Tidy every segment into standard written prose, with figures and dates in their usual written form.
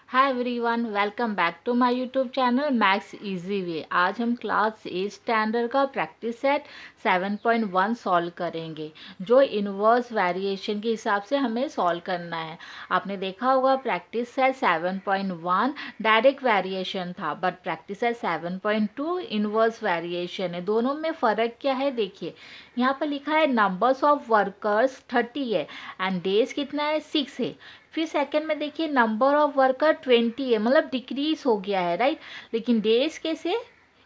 Hi everyone, welcome back to my YouTube channel maths easy way. आज हम class 8 standard का practice set 7.1 solve करेंगे, जो inverse variation के हिसाब से हमें सॉल्व करना है। आपने देखा होगा प्रैक्टिस सेट 7.1 डायरेक्ट वेरिएशन था, but practice set 7.2 inverse variation है। दोनों में फ़र्क क्या है देखिए, यहाँ पर लिखा है नंबर्स ऑफ वर्कर्स 30 है एंड डेज कितना है 6 है। फिर सेकंड में देखिए नंबर ऑफ वर्कर 20 है, मतलब डिक्रीज हो गया है, राइट। लेकिन डेज कैसे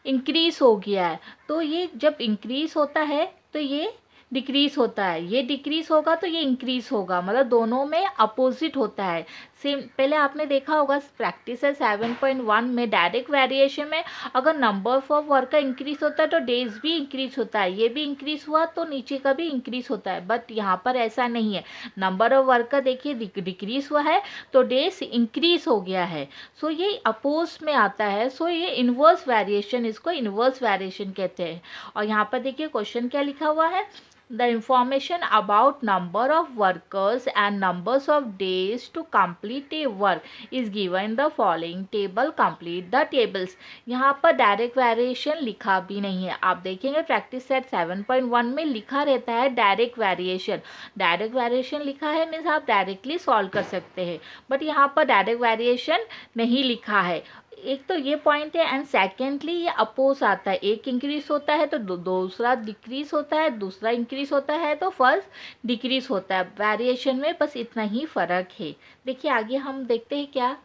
इंक्रीज हो गया है। तो ये जब इंक्रीज होता है तो ये डिक्रीज होता है, ये डिक्रीज होगा तो ये इंक्रीज होगा, मतलब दोनों में अपोजिट होता है। सेम पहले आपने देखा होगा प्रैक्टिस है 7.1 में डायरेक्ट वेरिएशन में अगर नंबर ऑफ वर्कर इंक्रीज होता है तो डेज भी इंक्रीज होता है, ये भी इंक्रीज हुआ तो नीचे का भी इंक्रीज होता है। बट यहाँ पर ऐसा नहीं है, नंबर ऑफ वर्कर देखिए डिक्रीज हुआ है तो डेज इंक्रीज हो गया है। सो ये अपोज में आता है, सो ये इन्वर्स वेरिएशन, इसको इन्वर्स वेरिएशन कहते हैं। और यहाँ पर देखिए क्वेश्चन क्या लिखा हुआ है, the information about number of workers and numbers of days to complete a work is given in the following table, complete the tables। यहाँ पर डायरेक्ट वेरिएशन लिखा भी नहीं है। आप देखेंगे प्रैक्टिस सेट 7.1 में लिखा रहता है डायरेक्ट वेरिएशन। डायरेक्ट वेरिएशन लिखा है मीन्स आप डायरेक्टली सॉल्व कर सकते हैं, बट यहाँ पर डायरेक्ट वेरिएशन नहीं लिखा है। एक तो ये पॉइंट है एंड सेकेंडली ये अपोज आता है, एक इंक्रीज होता है तो दूसरा डिक्रीज होता है, दूसरा इंक्रीज होता है तो फर्स्ट डिक्रीज होता है। वेरिएशन में बस इतना ही फर्क है। देखिए आगे हम देखते हैं क्या।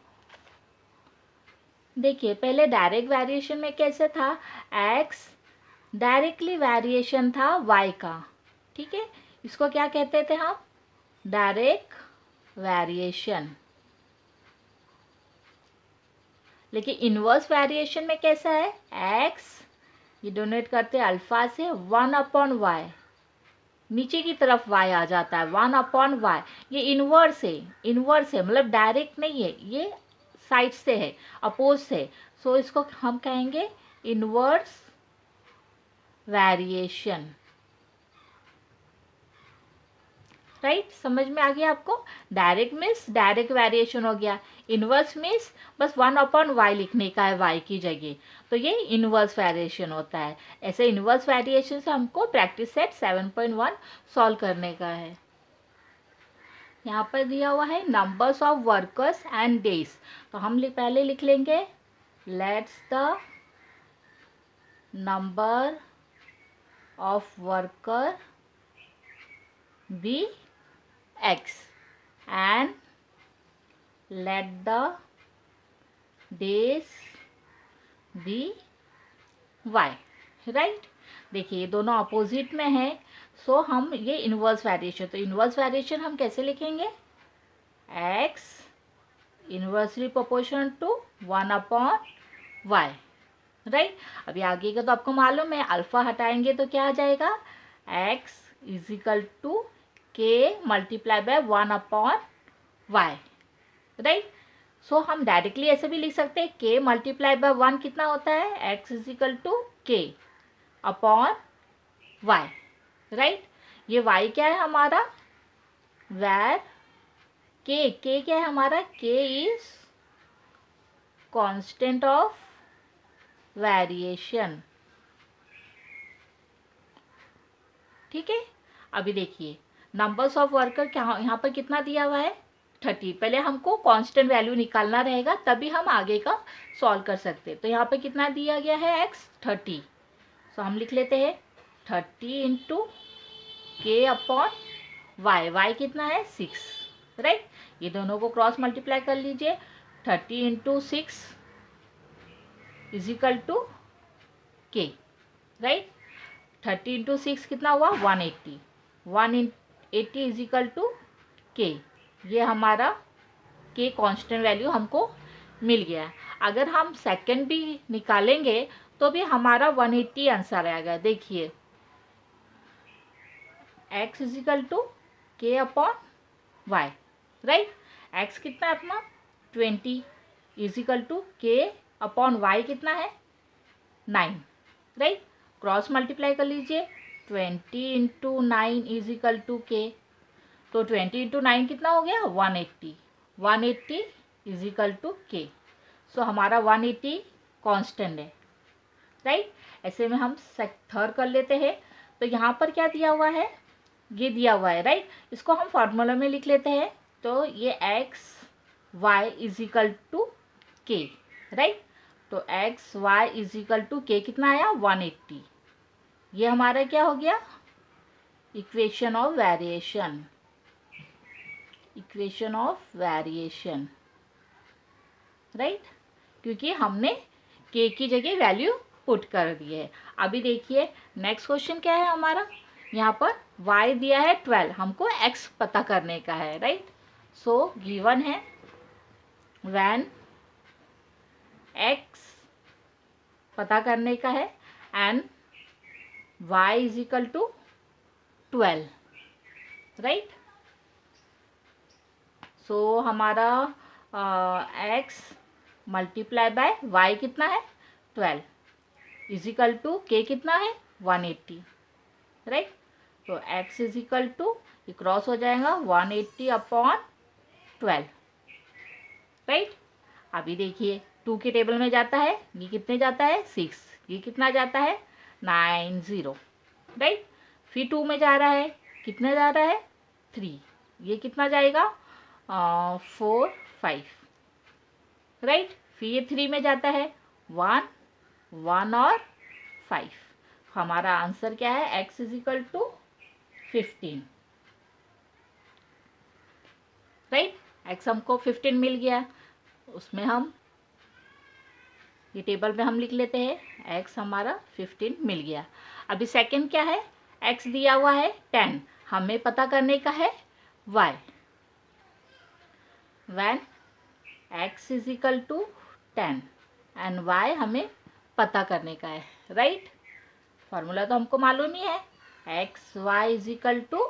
देखिए पहले डायरेक्ट वेरिएशन में कैसे था, एक्स डायरेक्टली वेरिएशन था वाई का, ठीक है। इसको क्या कहते थे हम, डायरेक्ट वेरिएशन। लेकिन इन्वर्स वेरिएशन में कैसा है, एक्स ये डोनेट करते हैं अल्फा से 1/y, नीचे की तरफ y आ जाता है 1/y। ये इन्वर्स है, इन्वर्स है मतलब डायरेक्ट नहीं है, ये साइड से है, अपोज से। सो इसको हम कहेंगे इन्वर्स वेरिएशन, राइट। समझ में आ गया आपको। डायरेक्ट मीन्स डायरेक्ट वेरिएशन हो गया, इनवर्स मीन्स बस 1/y लिखने का है y की जगह, तो ये इनवर्स वेरिएशन होता है। ऐसे इनवर्स वेरिएशन से हमको प्रैक्टिस सेट 7.1 सॉल्व करने का है। यहाँ पर दिया हुआ है numbers of workers and days, तो हम पहले लिख लेंगे let's the number of worker be x and let the days be y, right. देखिए ये दोनों अपोजिट में है, सो हम ये इन्वर्स वेरिएशन, तो इन्वर्स वेरिएशन हम कैसे लिखेंगे, x inversely proportional to 1/y, right. अभी आगे का तो आपको मालूम है, अल्फा हटाएंगे तो क्या आ जाएगा, x is equal to k multiply by 1/y, right. So हम डायरेक्टली ऐसे भी लिख सकते हैं, k मल्टीप्लाई बाय 1 कितना होता है, x is equal to k upon y, right. ये y क्या है हमारा, वेर k क्या है हमारा, k is constant of variation, ठीक है। अभी देखिए नंबर्स ऑफ वर्कर क्या यहाँ पर कितना दिया हुआ है, 30। पहले हमको कांस्टेंट वैल्यू निकालना रहेगा तभी हम आगे का सॉल्व कर सकते हैं। तो यहाँ पर कितना दिया गया है, एक्स 30। सो हम लिख लेते हैं 30 इंटू के अपॉन वाई, वाई कितना है 6, राइट। ये दोनों को क्रॉस मल्टीप्लाई कर लीजिए, 30 इंटू 6 इज इक्वल टू के, राइट। 30 इंटू 6 कितना हुआ, 180, 180 इज इक्वल टू के। ये हमारा के कांस्टेंट वैल्यू हमको मिल गया। अगर हम सेकंड भी निकालेंगे तो भी हमारा 180 आंसर आएगा। देखिए x इज इक्वल टू के अपॉन वाई, राइट। x कितना है अपना 20 इज इक्वल टू के अपॉन वाई कितना है 9, राइट। क्रॉस मल्टीप्लाई कर लीजिए, 20 into 9 is equal to K, तो 20 इंटू 9 कितना हो गया 180, 180 इज इक्वल टू के। सो हमारा 180 कांस्टेंट है, राइट। ऐसे में हम थर्ड कर लेते हैं। तो यहाँ पर क्या दिया हुआ है, ये दिया हुआ है, राइट। इसको हम फार्मूला में लिख लेते हैं। तो ये X Y is equal to के, राइट। तो X Y is equal to के कितना आया, 180। ये हमारा क्या हो गया, equation of variation, equation of variation, right. क्योंकि हमने के की जगह वैल्यू पुट कर दी है। अभी देखिए नेक्स्ट क्वेश्चन क्या है हमारा, यहाँ पर y दिया है 12, हमको x पता करने का है, राइट। सो गिवन है व्हेन x पता करने का है and y is equal to 12, right. So हमारा x मल्टीप्लाई बाय y कितना है 12 इज इक्वल टू के कितना है 180, राइट। तो x इज इक्वल टू, ये क्रॉस हो जाएगा 180 अपॉन 12, राइट। अभी देखिए 2 के टेबल में जाता है, ये कितने जाता है 6, ये कितना जाता है 90, राइट। फिर 2 में जा रहा है, कितने जा रहा है 3, ये कितना जाएगा 4 5, राइट। फिर ये 3 में जाता है 1 1 और 5। हमारा आंसर क्या है, x is equal to 15, right. x हमको 15 मिल गया, उसमें हम ये टेबल में हम लिख लेते हैं x हमारा 15 मिल गया। अभी सेकंड क्या है, x दिया हुआ है 10, हमें पता करने का है y। When x is equal to 10 and y हमें पता करने का है, राइट। फॉर्मूला तो हमको मालूम ही है, x Y is equal to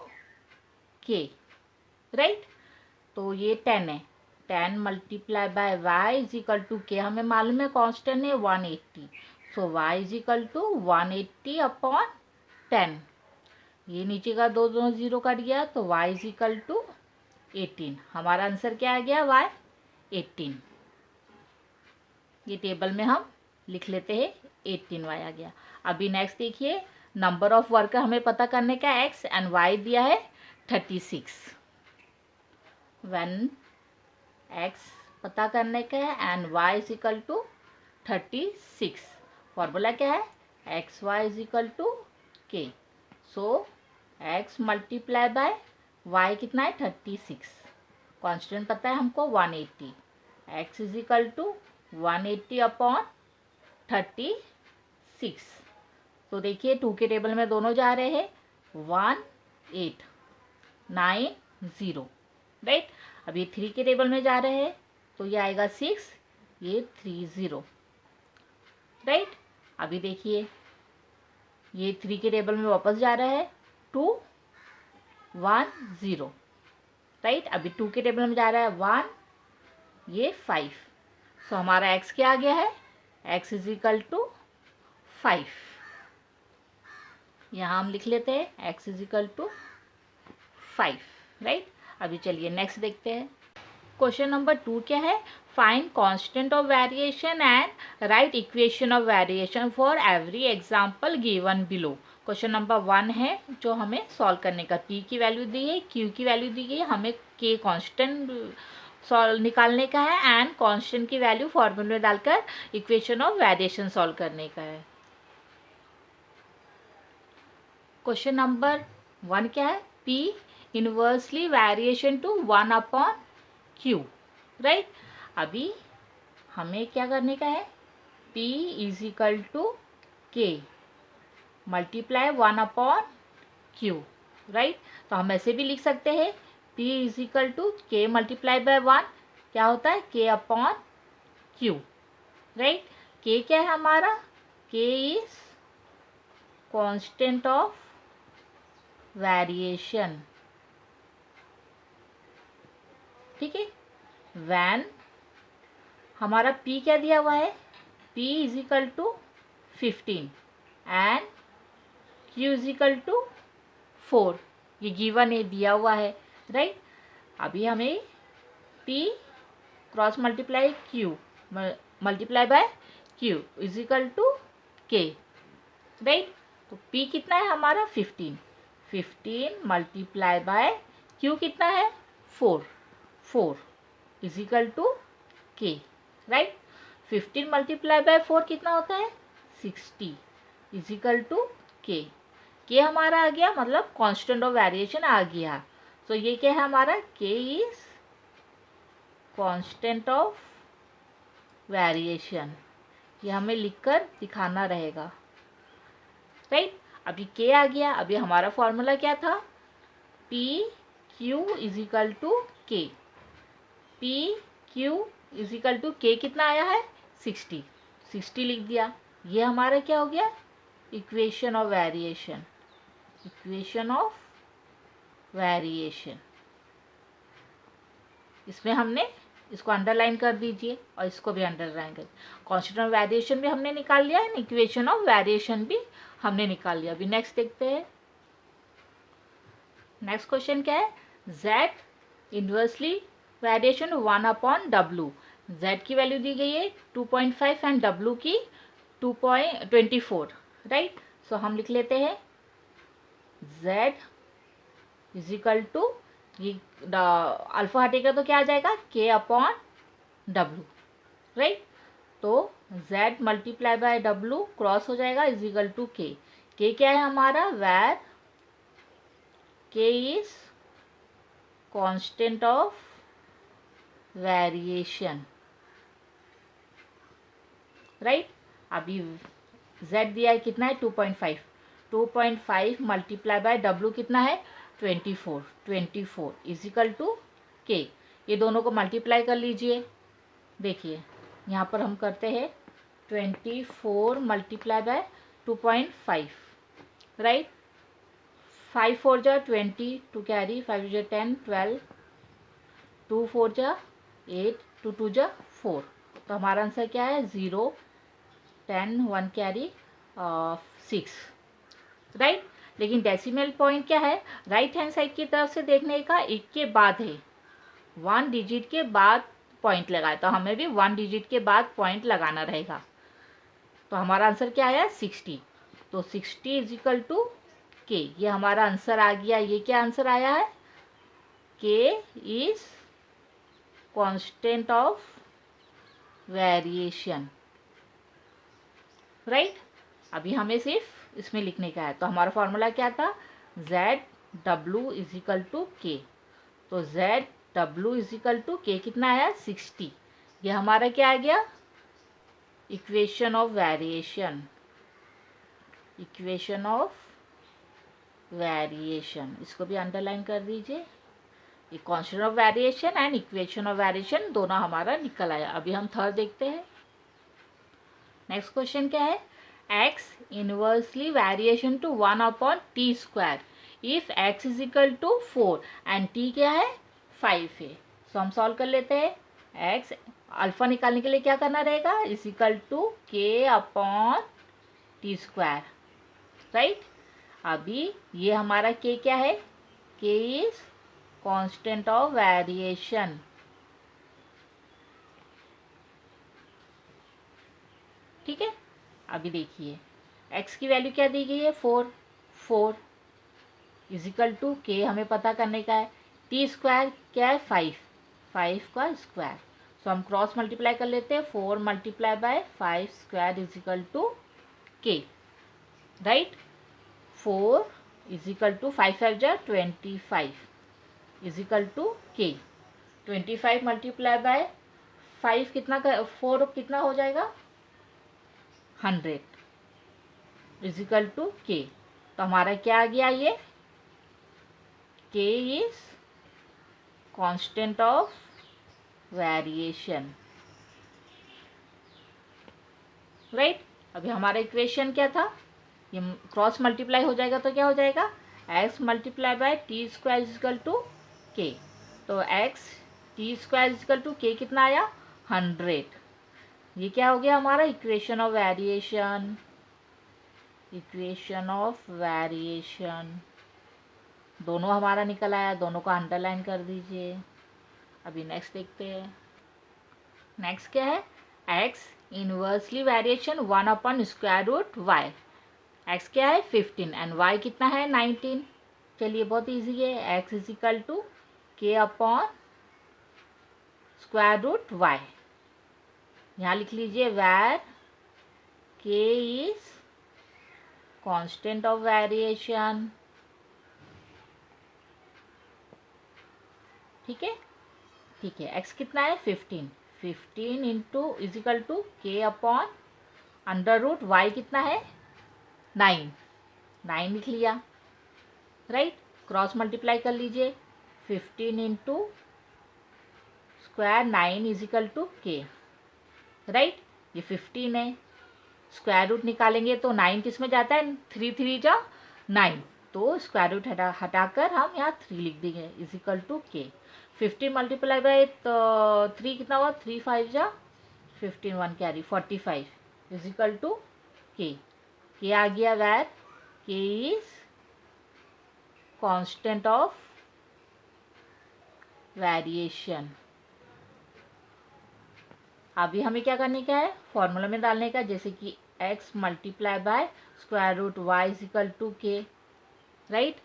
के, राइट। तो ये 10 है, 10 multiply by y is equal to k, हमें मालूम है कांस्टेंट है 180। So y is equal to 180 upon 10, ये नीचे का दो दोनों जीरो कट गया, तो वाई इज इक्वल टू 18। हमारा आंसर क्या आ गया, वाई 18। ये टेबल में हम लिख लेते हैं 18y आ गया। अभी नेक्स्ट देखिए, नंबर ऑफ वर्कर हमें पता करने का x एंड y दिया है 36। व्हेन x पता करने का है and y is equal to 36, formula क्या है, x Y is equal to K. So x multiply by y कितना है 36, कांस्टेंट पता है हमको 180, x is equal to 180 upon 36। तो देखिए 2 के टेबल में दोनों जा रहे हैं 1890, राइट। अब ये 3 के टेबल में जा रहे हैं, तो ये आएगा 6, ये 30, राइट। अभी देखिए ये 3 के टेबल में वापस जा रहा है 210, राइट। अभी 2 के टेबल में जा रहा है 1, ये 5। सो हमारा x क्या आ गया है, x इज इक्वल टू 5। यहाँ हम लिख लेते हैं x is equal to 5, right. अभी चलिए नेक्स्ट देखते हैं। क्वेश्चन नंबर 2 क्या है, find constant of variation and right equation of variation for every example given below. Question number 1 है जो हमें सॉल्व करने का, p की वैल्यू दी है, q की वैल्यू दी गई है, हमें k कांस्टेंट सॉल्व निकालने का है एंड कांस्टेंट की वैल्यू फॉर्मूले में डालकर इक्वेशन ऑफ वेरिएशन सॉल्व करने का है। क्वेश्चन नंबर 1 क्या है, p inversely variation to 1 upon q, right. अभी हमें क्या करने का है, p is equal to k multiply 1 upon q, right. तो हम ऐसे भी लिख सकते हैं p is equal to k multiply by 1, क्या होता है k upon q, right. k क्या है हमारा, k is constant of variation, ठीक है। व्हेन हमारा p क्या दिया हुआ है, p is equal to 15 and q is equal to 4, ये गिवन है, दिया हुआ है, राइट। अभी हमें p cross multiply Q multiply by Q is equal to के, राइट। तो पी कितना है हमारा 15, 15 मल्टीप्लाई बाय क्यू कितना है 4, 4 इज इक्वल टू के, राइट। 15 मल्टीप्लाई बाय 4 कितना होता है 60 इज इक्वल टू के हमारा आ गया, मतलब कांस्टेंट ऑफ वेरिएशन आ गया। तो ये क्या है हमारा, के इज कांस्टेंट ऑफ वेरिएशन, ये हमें लिखकर दिखाना रहेगा, राइट। अभी के आ गया। अभी हमारा फॉर्मूला क्या था, p q is equal to k, p q is equal to के कितना आया है 60, 60 लिख दिया। ये हमारा क्या हो गया, equation of variation, equation of variation. इसमें हमने इसको अंडरलाइन कर दीजिए और इसको भी अंडरलाइन कर, कांस्टेंट ऑफ वेरिएशन भी हमने निकाल लिया है, इक्वेशन ऑफ वेरिएशन भी हमने निकाल लिया। अभी नेक्स्ट देखते हैं। नेक्स्ट क्वेश्चन क्या है, z inversely variation 1/w, z की वैल्यू दी गई है 2.5 एंड w की 2.24, राइट। सो हम लिख लेते हैं z इज इक्वल टू, ये अल्फा हटेगा तो क्या आ जाएगा k/w, राइट। तो z multiply by w cross हो जाएगा इज इक्वल टू के क्या है हमारा, where k is constant of variation, right. अभी z दिया है कितना है 2.5, 2.5 मल्टीप्लाई बाय w कितना है 24, 24 इज इक्वल टू के। ये दोनों को मल्टीप्लाई कर लीजिए। देखिए यहाँ पर हम करते हैं 24 मल्टीप्लाई बाय 2.5, राइट। 5 4 जा 20, 2 कैरी, 5 जा 10, 12, 2 4 जा 8, 2 2 जा 4। तो हमारा आंसर क्या है 0, 10, 1 कैरी 6, राइट। लेकिन डेसिमल पॉइंट क्या है, राइट हैंड साइड की तरफ से देखने का एक के बाद है, 1 डिजिट के बाद पॉइंट लगाए, तो हमें भी 1 डिजिट के बाद पॉइंट लगाना रहेगा। तो हमारा आंसर क्या आया 60, तो 60 इज इक्वल टू के, ये हमारा आंसर आ गया। ये क्या आंसर आया है, के is constant of variation, right. अभी हमें सिर्फ इसमें लिखने का है। तो हमारा फॉर्मूला क्या था, z w is equal to K, तो z w is equal to के कितना आया 60, ये हमारा क्या आ गया, equation of variation, equation of variation. इसको भी अंडरलाइन कर दीजिए। ये constant of variation and equation of variation दोनों हमारा निकल आया। अभी हम थर्ड देखते हैं। नेक्स्ट क्वेश्चन क्या है, x inversely variation to 1/t² if x is equal to 4 and t क्या है 5 है। सो हम सॉल्व कर लेते हैं। x अल्फा निकालने के लिए क्या करना रहेगा, is equal to k/t², right. अभी ये हमारा k क्या है, k is constant of variation, ठीक है। अभी देखिए x की वैल्यू क्या दी गई है 4, 4 इज इक्वल टू के हमें पता करने का है, t² क्या है 5, 5 का स्क्वायर। सो हम क्रॉस मल्टीप्लाई कर लेते हैं, 4 multiply by 5² is equal to के, राइट। 4 इज इक्वल टू 5 5 जा 25 इज इक्वल टू के। 25 मल्टीप्लाई बाय 5 कितना, 4 कितना हो जाएगा 100 इज इक्वल टू के। तो हमारा क्या आ गया, ये k is constant of variation, right. अभी हमारा इक्वेशन क्या था, ये क्रॉस मल्टीप्लाई हो जाएगा तो क्या हो जाएगा, x multiply by t² is equal to K. तो x t² is equal to के कितना आया 100। ये क्या हो गया हमारा equation of variation, equation of variation दोनों हमारा निकल आया। दोनों को अंडरलाइन कर दीजिए। अभी नेक्स्ट देखते हैं। नेक्स्ट क्या है, x inversely variation 1/√y। X क्या है 15 एंड वाई कितना है 19। चलिए बहुत इजी है, x is equal to k/√y। यहाँ लिख लीजिए where k is constant of variation. ठीक है, ठीक है, x कितना है 15, 15 into is equal to k/√y कितना है 9, 9 लिख लिया, राइट। क्रॉस मल्टीप्लाई कर लीजिए, 15 into square 9 is equal to k, right. ये 15 है, स्क्वायर रूट निकालेंगे तो 9 किस में जाता है, 3 3 जा 9, तो स्क्वायर रूट हटाकर हम यहाँ 3 लिख देंगे is equal to k। 15 multiply by 3 कितना हुआ, 3 5 जा 15, 1 carry 45 is equal to k। k आ गया where k is constant of variation. अभी हमें क्या करने का है, फॉर्मूला में डालने का, जैसे कि x multiply by square root y is equal to के, right.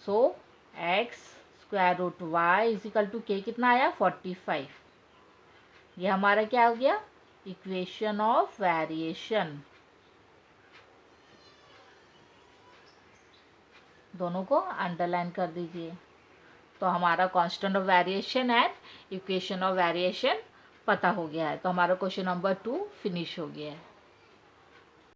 So x square root y is equal to के कितना आया 45। ये हमारा क्या हो गया, इक्वेशन ऑफ वेरिएशन। दोनों को अंडरलाइन कर दीजिए। तो हमारा constant of variation and equation of variation पता हो गया है। तो हमारा क्वेश्चन नंबर 2 फिनिश हो गया है।